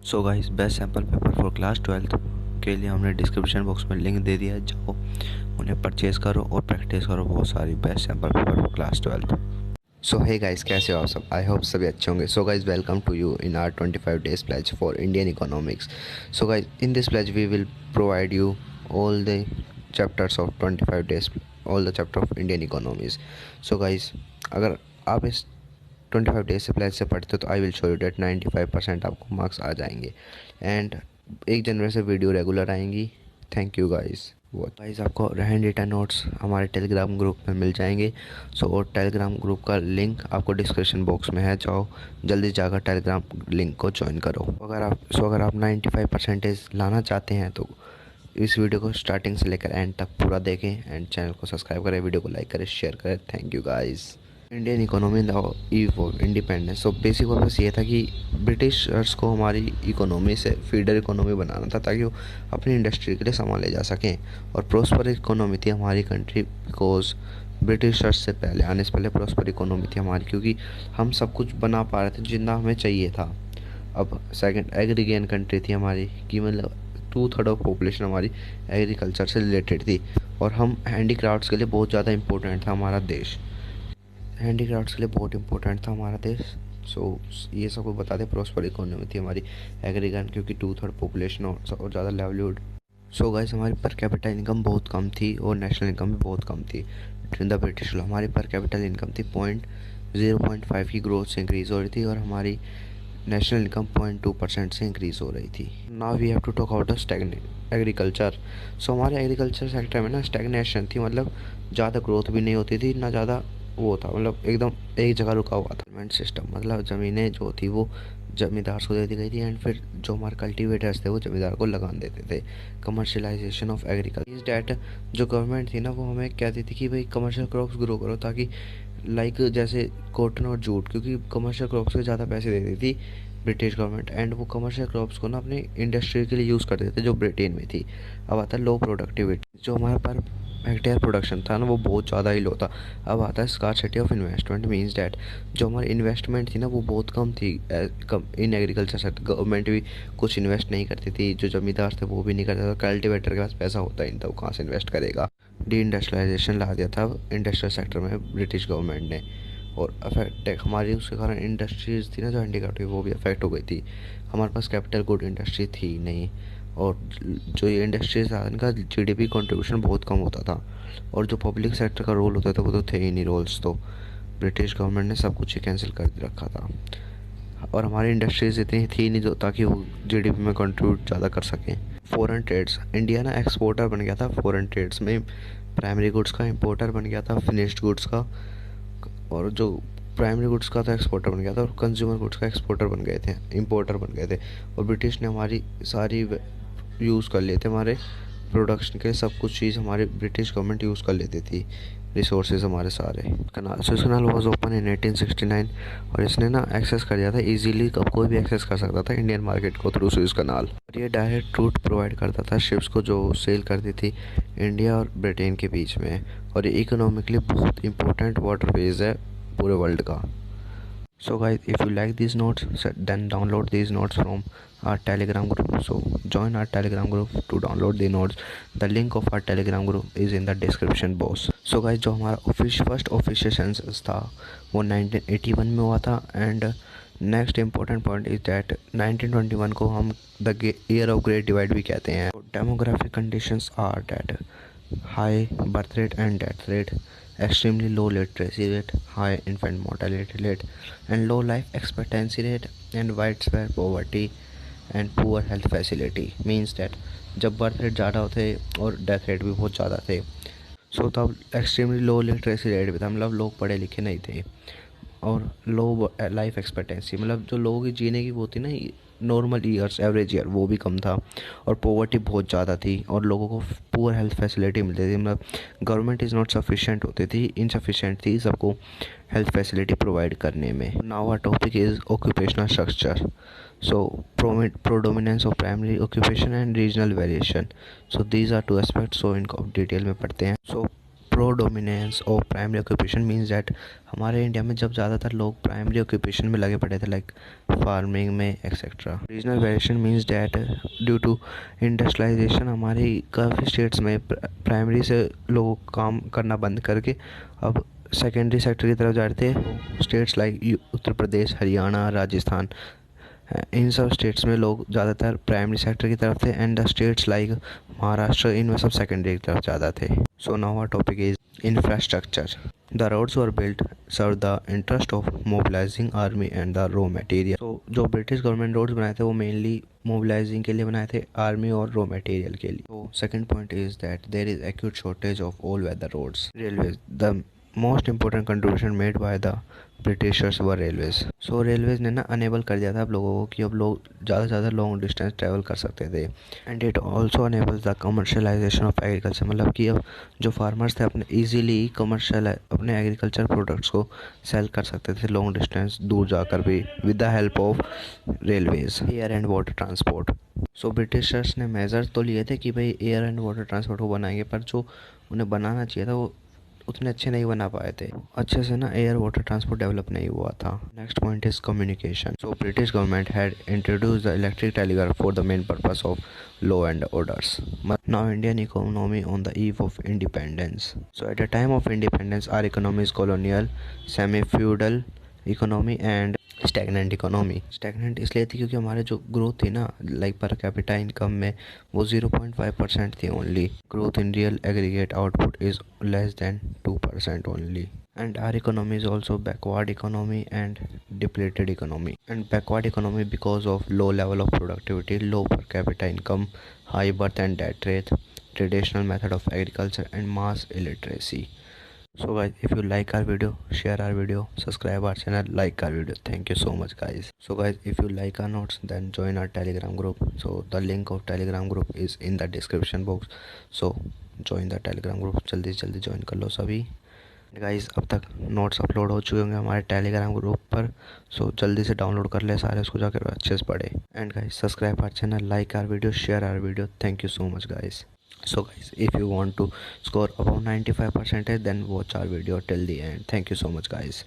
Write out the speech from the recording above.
So guys, best sample paper for class 12 के लिए हमने डिस्क्रिप्शन बॉक्स में लिंक दे दिया है। जाओ उन्हें परचेज करो और प्रैक्टिस करो बहुत सारी best sample paper for class 12। So hey guys, कैसे हो आप सब? आई होप सभी अच्छे होंगे। So guys, welcome to you in our 25 days pledge for Indian economics. So guys, in this pledge we will provide you all the chapters of 25 days, all the chapter of Indian economies. So guys, अगर आप इस 25 days से pledge से पढ़ते हो तो I will show you that 95% आपको marks आ जाएंगे। एंड 1 जनवरी से वीडियो रेगुलर आएंगी। Thank you guys. वो गाइस, आपको हैंड रिटन नोट्स हमारे टेलीग्राम ग्रुप में मिल जाएंगे। सो और टेलीग्राम ग्रुप का लिंक आपको डिस्क्रिप्शन बॉक्स में है। जाओ जल्दी जाकर टेलीग्राम लिंक को ज्वाइन करो। अगर आप 95% लाना चाहते हैं तो इस वीडियो को स्टार्टिंग से लेकर एंड तक पूरा देखें एंड चैनल को सब्सक्राइब करें, वीडियो को लाइक करें, शेयर करें। Thank you guys. Indian economy ewe of independence. So basic purpose ये था कि ब्रिटिशर्स को हमारी इकोनॉमी से फीडर इकोनॉमी बनाना था ताकि वो अपनी इंडस्ट्री के लिए सामान ले जा सकें। और प्रोस्पर इकोनॉमी थी हमारी कंट्री बिकॉज ब्रिटिशर्स से पहले आने से पहले प्रोस्पर इकोनॉमी थी हमारी, क्योंकि हम सब कुछ बना पा रहे थे जितना हमें चाहिए था। अब सेकंड एग्रीगेन कंट्री थी हमारी कि मतलब 2/3 ऑफ पॉपुलेशन हमारी एग्रीकल्चर से रिलेटेड थी। और हम हैंडीक्राफ्ट्स के लिए बहुत ज़्यादा इम्पोर्टेंट था हमारा देश। हैंडीक्राफ्ट्स के लिए बहुत इंपॉर्टेंट था हमारा देश। सो ये सबको बता दें, प्रोस्पर इकोनॉमी थी हमारी एग्रीगन, क्योंकि 2/3 पॉपुलेशन और ज़्यादा लाइवलीहुड। सो गाइस, हमारी पर कैपिटल इनकम बहुत कम थी और नेशनल इनकम भी बहुत कम थी। ड्यूरिंग द ब्रिटिश रूल हमारी पर कैपिटल इनकम थी 0.5 की ग्रोथ से इंक्रीज़ हो रही थी और हमारी नेशनल इनकम 0.2% से इंक्रीज़ हो रही थी। Now we have to talk about the stagnate agriculture. So हमारे एग्रीकल्चर सेक्टर में ना स्टैग्नेशन थी, मतलब ज़्यादा ग्रोथ भी नहीं होती थी ना ज़्यादा वो था, मतलब एकदम एक जगह रुका हुआ था। पेमेंट सिस्टम मतलब ज़मीनें जो थी वो ज़मींदार को दे दी गई थी एंड फिर जो हमारे कल्टीवेटर्स थे वो ज़मींदार को लगान देते थे। Commercialisation of agriculture is that जो गवर्नमेंट थी ना वो हमें कहती थी कि भाई कमर्शियल क्रॉप्स ग्रो करो, ताकि लाइक जैसे कॉटन और जूट, क्योंकि कमर्शियल क्रॉप्स को ज़्यादा पैसे देती थी ब्रिटिश गवर्नमेंट एंड वो कमर्शियल क्रॉप्स को ना अपने इंडस्ट्री के लिए यूज़ करते थे जो ब्रिटेन में थी। अब आता है लो प्रोडक्टिविटी। जो हमारे पर हेक्टेयर प्रोडक्शन था ना वो बहुत ज़्यादा ही लो था। अब आता है scarcity of investment means that जो हमारी इन्वेस्टमेंट थी ना वो बहुत कम थी कम इन एग्रीकल्चर सेक्टर। गवर्नमेंट भी कुछ इन्वेस्ट नहीं करती थी, जो जमींदार थे वो भी नहीं करते थे। कल्टीवेटर के पास पैसा होता ही नहीं था, वो कहाँ से इन्वेस्ट करेगा। डी इंडस्ट्रियलाइजेशन ला दिया था इंडस्ट्रियल सेक्टर में ब्रिटिश गवर्नमेंट ने। और अफेक्ट हमारी उसके कारण इंडस्ट्रीज थी ना जो हैंडीक्राफ्ट हुई वो भी अफेक्ट हो गई थी। हमारे पास कैपिटल गुड इंडस्ट्री थी नहीं और जो ये इंडस्ट्रीज था इनका जीडीपी कंट्रीब्यूशन बहुत कम होता था। और जो पब्लिक सेक्टर का रोल होता था वो तो थे ही नहीं रोल्स, तो ब्रिटिश गवर्नमेंट ने सब कुछ ही कैंसिल कर रखा था। और हमारी इंडस्ट्रीज इतनी थी नहीं जो ताकि वो जीडीपी में कंट्रीब्यूट ज़्यादा कर सकें। फॉरेन ट्रेड्स, इंडिया ना एक्सपोर्टर बन गया था फॉरेन ट्रेड्स में। प्राइमरी गुड्स का इंपोर्टर बन गया था, फिनिश्ड गुड्स का। और जो प्राइमरी गुड्स का था एक्सपोर्टर बन गया था और कंज्यूमर गुड्स का एक्सपोर्टर बन गए थे, इंपोर्टर बन गए थे। और ब्रिटिश ने हमारी सारी यूज़ कर लिए थे, हमारे प्रोडक्शन के सब कुछ चीज़ हमारी ब्रिटिश गवर्नमेंट यूज़ कर लेती थी, रिसोर्सेज हमारे सारे। Canal Suez canal was open in 1869 और इसने ना एक्सेस कर दिया था इजीली, कब कोई भी एक्सेस कर सकता था इंडियन मार्केट को थ्रू सुएज कनाल। और ये डायरेक्ट रूट प्रोवाइड करता था शिप्स को जो सेल करती थी इंडिया और ब्रिटेन के बीच में। और ये इकोनॉमिकली बहुत इंपॉर्टेंट वाटरवेज है पूरे वर्ल्ड का। So guys, if you like these notes, then download these notes from our Telegram group. So join our Telegram group to download the notes. The link of our Telegram group is in the description box. So guys, जो हमारा first official census था वो 1981 में हुआ था। And next important point is that 1921 को हम the year of great divide भी कहते हैं। Demographic conditions are that high birth rate and death rate, extremely low literacy rate, high infant mortality rate, and low life expectancy rate, and widespread poverty and poor health facility means that जब birth rate ज़्यादा होते और death rate भी बहुत ज़्यादा थे। सो तब extremely low literacy rate भी था, मतलब लोग पढ़े लिखे नहीं थे। और लो लाइफ एक्सपेक्टेंसी, मतलब जो लोगों की जीने की वो थी ना नॉर्मल ईयर्स, एवरेज ईयर, वो भी कम था। और पॉवर्टी बहुत ज़्यादा थी और लोगों को पुअर हेल्थ फैसिलिटी मिलती थी, मतलब गवर्नमेंट इज़ नॉट सफिशिएंट होती थी, इनसफिशिएंट थी सबको हेल्थ फैसिलिटी प्रोवाइड करने में। Now our topic is occupational structure. So predominance of primary occupation and regional variation. So these are two aspects, so इनको डिटेल में पढ़ते हैं। So predominance of primary occupation means that हमारे India में जब ज़्यादातर लोग प्राइमरी ऑक्यूपेशन में लगे पड़े थे लाइक फार्मिंग में etcetera. Regional variation means that due to industrialisation हमारी काफ़ी स्टेट्स में प्राइमरी से लोग काम करना बंद करके अब सेकेंडरी सेक्टर की तरफ जा रहे थे। स्टेट्स लाइक उत्तर प्रदेश, हरियाणा, राजस्थान, इन सब स्टेट्स में लोग ज़्यादातर प्राइमरी सेक्टर की तरफ थे and the states like Maharashtra इनमें सब सेकेंडरी की तरफ ज़्यादा थे। So now our topic is infrastructure. The roads were built serve the interest of mobilising army and the raw material. तो जो ब्रिटिश गवर्नमेंट रोड्स बनाए थे वो मेनली मोबिलाइजिंग के लिए बनाए थे, आर्मी और रॉ मटेरियल के लिए। तो second point is that there is acute shortage of all weather roads. Railways, the most important contribution made by the Britishers were railways. So railways ने ना अनेबल कर दिया था अब लोगों को कि अब लोग ज़्यादा से ज़्यादा लॉन्ग डिस्टेंस ट्रैवल कर सकते थे। And it also enables the commercialisation of agriculture, मतलब कि अब जो फार्मर्स थे अपने ईजीली कमर्शल अपने एग्रीकल्चर प्रोडक्ट्स को सेल कर सकते थे लॉन्ग डिस्टेंस दूर जाकर भी with the help of railways. Air and water transport. So Britishers ने मेजर्स तो लिए थे कि भाई एयर एंड वाटर ट्रांसपोर्ट को बनाएंगे, पर जो उन्हें बनाना चाहिए था वो उतने अच्छे नहीं बना पाए थे। अच्छे से ना एयर वाटर ट्रांसपोर्ट डेवलप नहीं हुआ था। Next point is communication. So British government had introduce the electric telegraph for the main purpose of law and orders. Now Indian economy on the eve of independence. So at the time of independence our economy is colonial, semi feudal economy and stagnant economy. Stagnant इसलिए थी क्योंकि हमारे जो growth थी ना like per capita income में वो 0.5% थी only. Growth in real aggregate output is less than 2% only. And our economy is also backward economy and depleted economy. And backward economy because of low level of productivity, low per capita income, high birth and death rate, traditional method of agriculture and mass illiteracy. So guys, if you like our video, share our video, subscribe our channel, like our video. Thank you so much guys. So guys, if you like our notes then join our telegram group. So the link of telegram group is in the description box. So join the telegram group, जल्दी से जल्दी join कर लो सभी। Guys अब तक notes upload हो चुके होंगे हमारे टेलीग्राम ग्रुप पर। सो जल्दी से डाउनलोड कर ले सारे, उसको जाकर अच्छे से पढ़े। And guys subscribe our channel, like our video, share our video. Thank you so much guys. So guys, if you want to score above 95% then watch our video till the end. Thank you so much guys.